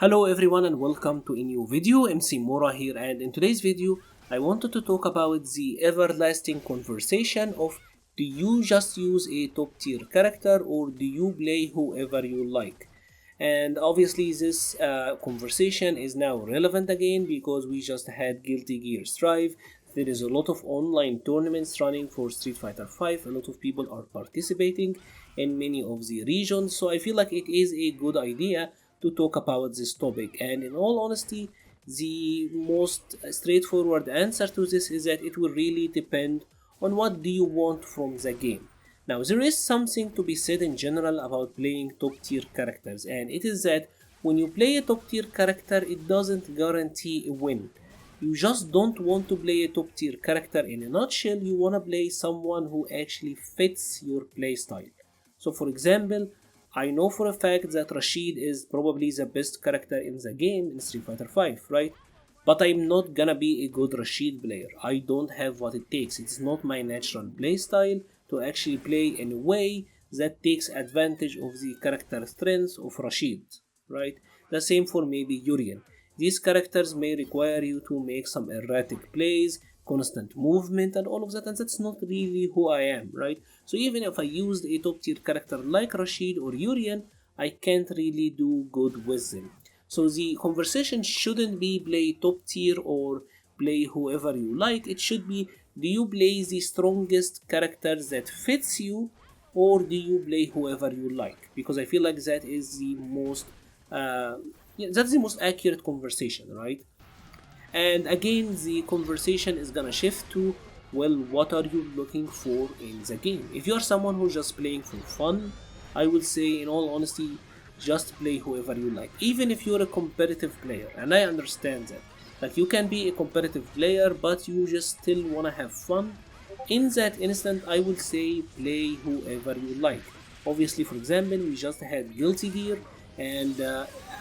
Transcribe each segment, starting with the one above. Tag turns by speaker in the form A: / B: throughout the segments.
A: Hello everyone and welcome to a new video. MC-Mura here, and in today's video I wanted to talk about the everlasting conversation of do you just use a top tier character or do you play whoever you like. And obviously this conversation is now relevant again because we just had Guilty Gear Strive. There is a lot of online tournaments running for Street Fighter 5. A lot of people are participating in many of the regions, so I feel like it is a good idea to talk about this topic. And in all honesty, the most straightforward answer to this is that it will really depend on what do you want from the game. Now there is something to be said in general about playing top tier characters, and it is that when you play a top tier character it doesn't guarantee a win. You just don't want to play a top tier character. In a nutshell, you want to play someone who actually fits your playstyle. So for example, I know for a fact that Rashid is probably the best character in the game in Street Fighter 5, right? But I'm not gonna be a good Rashid player. I don't have what it takes. It's not my natural playstyle to actually play in a way that takes advantage of the character strengths of Rashid, right? The same for maybe Urien. These characters may require you to make some erratic plays, constant movement and all of that, and that's not really who I am, right? So even if I used a top tier character like Rashid or Urien, I can't really do good with them. So the conversation shouldn't be play top tier or play whoever you like. It should be, do you play the strongest characters that fits you or do you play whoever you like? Because I feel like that is the most that's the most accurate conversation, right? And again, the conversation is gonna shift to, well, what are you looking for in the game? If you're someone who's just playing for fun, I would say in all honesty, just play whoever you like. Even if you're a competitive player, and I understand that. Like, you can be a competitive player, but you just still wanna have fun. In that instant, I would say play whoever you like. Obviously, for example, we just had Guilty Gear, and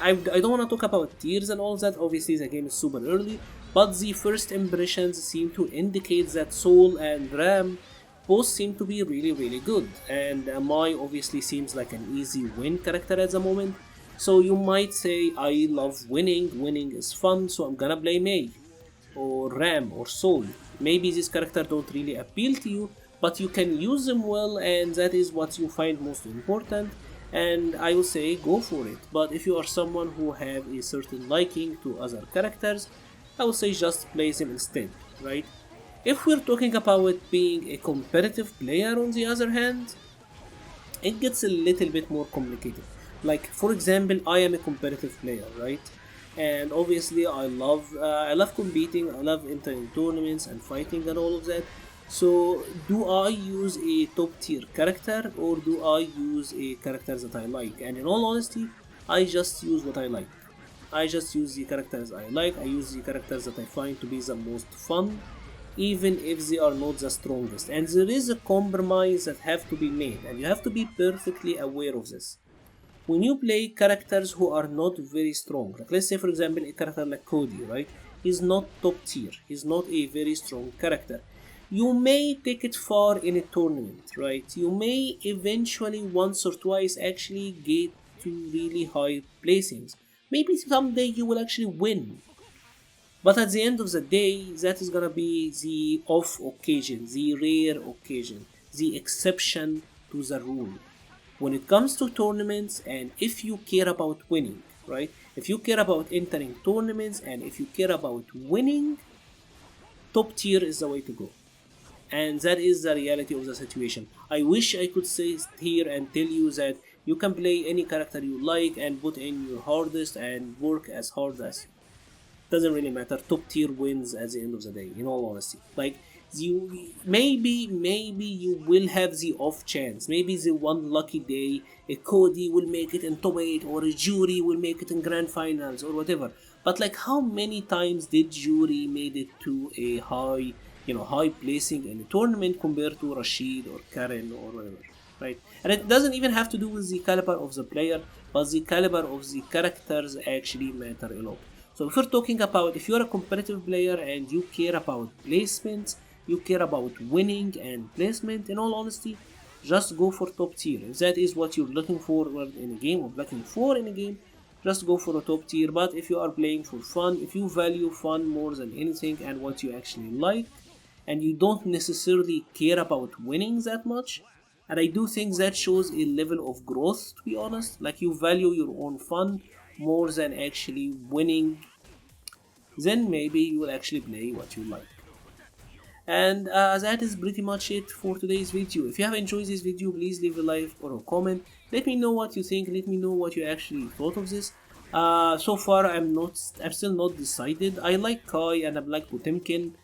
A: I don't want to talk about tiers and all that. Obviously the game is super early, but the first impressions seem to indicate that Soul and Ram both seem to be really good, and Mai obviously seems like an easy win character at the moment. So you might say, I love winning is fun, so I'm gonna play Mai or Ram or Soul. Maybe this character don't really appeal to you, but you can use them well, and that is what you find most important, and I will say go for it. But if you are someone who have a certain liking to other characters, I will say just play them instead, right? If we're talking about being a competitive player on the other hand, it gets a little bit more complicated. Like for example, I am a competitive player, right? And obviously I love competing, I love entering tournaments and fighting and all of that. So do I use a top tier character or do I use a character that I like? And in all honesty, I just use what I like. I just use the characters I like. I use the characters that I find to be the most fun, even if they are not the strongest. And there is a compromise that have to be made, and you have to be perfectly aware of this. When you play characters who are not very strong, like let's say for example a character like Cody, right? He's not top tier. He's not a very strong character. You may take it far in a tournament, right? You may eventually once or twice actually get to really high placings. Maybe someday you will actually win. But at the end of the day, that is gonna be the off occasion, the rare occasion, the exception to the rule. When it comes to tournaments, and if you care about winning, right? If you care about entering tournaments and if you care about winning, top tier is the way to go. And that is the reality of the situation. I wish I could sit here and tell you that you can play any character you like and put in your hardest and work as hard as. Doesn't really matter. Top tier wins at the end of the day, in all honesty. Like, you maybe you will have the off chance. Maybe the one lucky day a Cody will make it in top 8 or a Jury will make it in grand finals or whatever. But like, how many times did Jury made it to a high placing in a tournament compared to Rashid or Karen or whatever, right? And it doesn't even have to do with the caliber of the player, but the caliber of the characters actually matter a lot. So if we're talking about, if you're a competitive player and you care about placements, you care about winning and placement, in all honesty, just go for top tier. If that is what you're looking for in a game or looking for in a game, just go for a top tier. But if you are playing for fun, if you value fun more than anything and what you actually like, and you don't necessarily care about winning that much, and I do think that shows a level of growth, to be honest. Like, you value your own fun more than actually winning, then maybe you will actually play what you like. And that is pretty much it for today's video. If you have enjoyed this video, please leave a like or a comment. Let me know what you think. Let me know what you actually thought of this. So far I'm still not decided. I like Kai and I like Potemkin.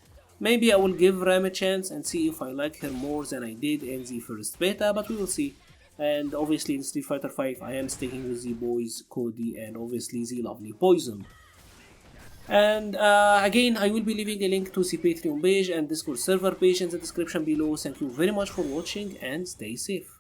A: Maybe I will give Ram a chance and see if I like her more than I did in the first beta, but we will see. And obviously in Street Fighter 5 I am sticking with the boys Cody and obviously the lovely Poison. And again, I will be leaving a link to the Patreon page and Discord server page in the description below. Thank you very much for watching and stay safe.